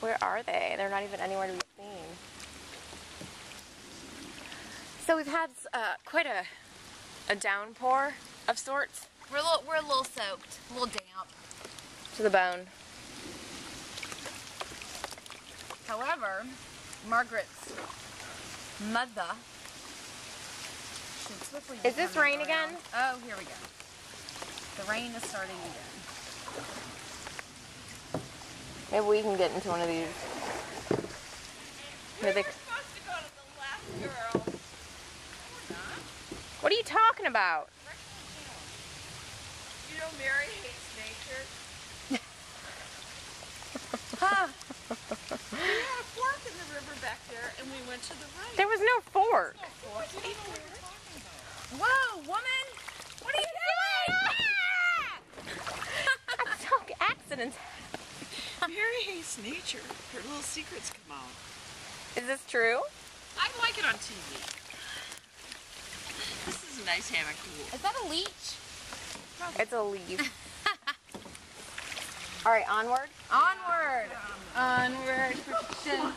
Where are they? They're not even anywhere to be seen. So we've had quite a downpour of sorts. We're a little soaked, a little damp. To the bone. However, Margaret's mother should swiftly be Is this coming rain around. again? Oh, here we go. The rain is starting again. Maybe we can get into one of these. We were supposed to go to the left, girl. No, we're not. What are you talking about? You know Mary hates nature. Huh. We had a fork in the river back there, and we went to the right. There was no fork. No fork. You know what we're talking about. Whoa, woman! What are you doing? That's how accidents. Mary hates nature. Her little secrets come out. Is this true? I like it on TV. This is a nice hammock to walk. Is that a leech? It's a leaf. All right, onward. Onward! Onward, Christian.